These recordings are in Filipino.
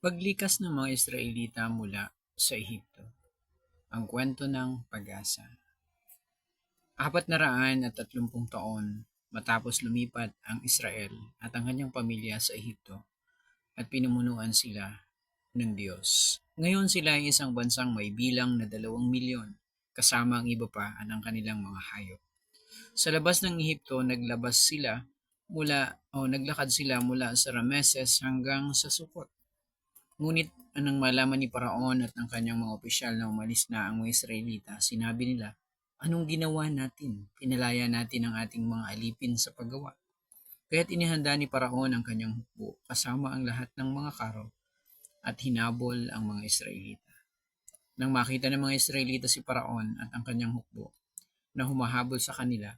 Paglikas ng mga Israelita mula sa Ehipto. Ang kwento ng pag-asa. 430 taon matapos lumipat ang Israel at ang kanyang pamilya sa Ehipto at pinumunuan sila ng Diyos. Ngayon sila ay isang bansang may bilang na 2 milyon kasama ang iba pa at ang kanilang mga hayop. Sa labas ng Ehipto, naglakad sila mula sa Rameses hanggang sa Sukot. Ngunit anong malaman ni Paraon at ng kanyang mga opisyal na umalis na ang mga Israelita, sinabi nila, "Anong ginawa natin? Pinalaya natin ang ating mga alipin sa paggawa." Kaya't inihanda ni Paraon ang kanyang hukbo kasama ang lahat ng mga karo at hinabol ang mga Israelita. Nang makita ng mga Israelita si Paraon at ang kanyang hukbo na humahabol sa kanila,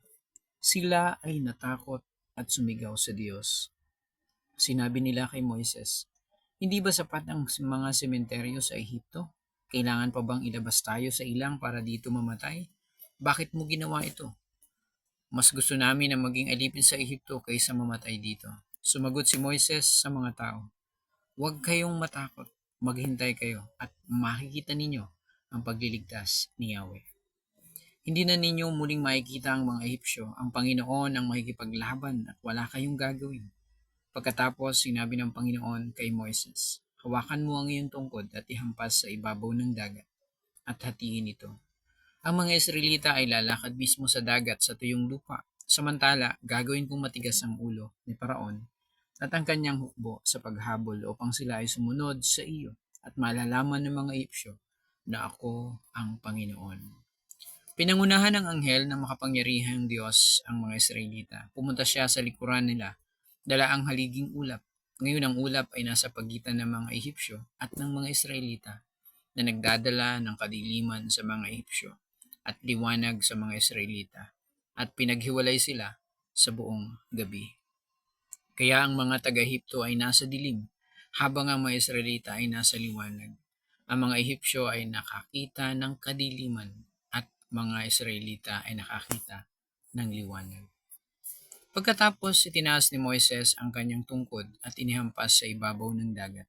sila ay natakot at sumigaw sa Diyos. Sinabi nila kay Moises, "Hindi ba sapat ang mga sementeryo sa Ehipto? Kailangan pa bang ilabas tayo sa ilang para dito mamatay? Bakit mo ginawa ito? Mas gusto namin na maging alipin sa Ehipto kaysa mamatay dito." Sumagot si Moises sa mga tao, "Huwag kayong matakot, maghintay kayo at makikita ninyo ang pagliligtas ni Yahweh. Hindi na ninyo muling makikita ang mga Ehipsyo, ang Panginoon ang makikipaglaban at wala kayong gagawin." Pagkatapos, sinabi ng Panginoon kay Moises, "Hawakan mo ang iyong tungkod at ihampas sa ibabaw ng dagat at hatiin ito." Ang mga Israelita ay lalakad mismo sa dagat sa tuyong lupa. Samantala, gagawin kong matigas ang ulo ni Paraon at ang kanyang hukbo sa paghabol upang sila ay sumunod sa iyo at malalaman ng mga Ehipsyo na ako ang Panginoon. Pinangunahan ng anghel ng makapangyarihang Diyos ang mga Israelita. Pumunta siya sa likuran nila, dala ang haliging ulap. Ngayon ang ulap ay nasa pagitan ng mga Ehipsyo at ng mga Israelita na nagdadala ng kadiliman sa mga Ehipsyo at liwanag sa mga Israelita at pinaghiwalay sila sa buong gabi. Kaya ang mga taga-Ehipto ay nasa dilim habang ang mga Israelita ay nasa liwanag. Ang mga Ehipsyo ay nakakita ng kadiliman at mga Israelita ay nakakita ng liwanag. Pagkatapos, itinaas ni Moises ang kanyang tungkod at inihampas sa ibabaw ng dagat.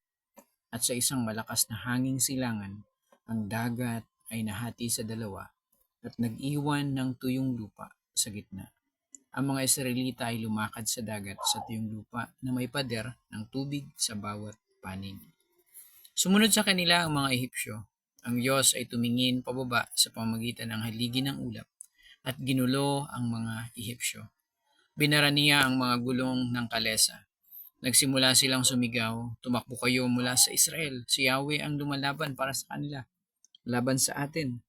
At sa isang malakas na hanging silangan, ang dagat ay nahati sa dalawa at nag-iwan ng tuyong lupa sa gitna. Ang mga Israelita ay lumakad sa dagat sa tuyong lupa na may pader ng tubig sa bawat panig. Sumunod sa kanila ang mga Ehipsyo. Ang Diyos ay tumingin pababa sa pamamagitan ng haligi ng ulap at ginulo ang mga Ehipsyo. Binara niya ang mga gulong ng kalesa. Nagsimula silang sumigaw, "Tumakbo kayo mula sa Israel. Si Yahweh ang lumalaban para sa kanila, laban sa atin."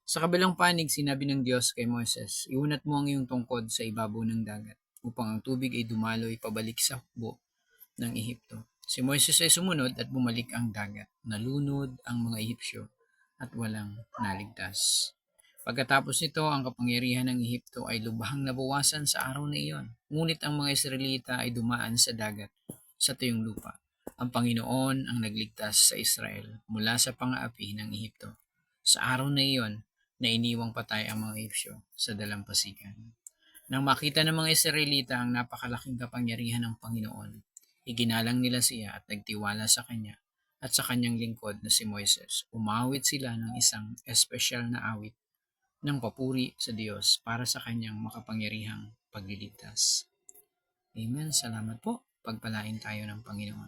Sa kabilang panig, sinabi ng Diyos kay Moises, "Iunat mo ang iyong tungkod sa ibabaw ng dagat upang ang tubig ay dumaloy pabalik sa hukbo ng Ehipto." Si Moises ay sumunod at bumalik ang dagat. Nalunod ang mga Ehipsyo at walang naligtas. Pagkatapos nito, ang kapangyarihan ng Ehipto ay lubhang nabawasan sa araw na iyon. Ngunit ang mga Israelita ay dumaan sa dagat sa tuyong lupa. Ang Panginoon ang nagligtas sa Israel mula sa pang-aapi ng Ehipto. Sa araw na iyon, na iniwang patay ang mga Ehipsyo sa dalampasigan. Nang makita ng mga Israelita ang napakalaking kapangyarihan ng Panginoon, iginalang nila siya at nagtiwala sa kanya at sa kanyang lingkod na si Moises. Umawit sila ng isang espesyal na awit ng papuri sa Diyos para sa kanyang makapangyarihang pagliligtas. Amen. Salamat po. Pagpalain tayo ng Panginoon.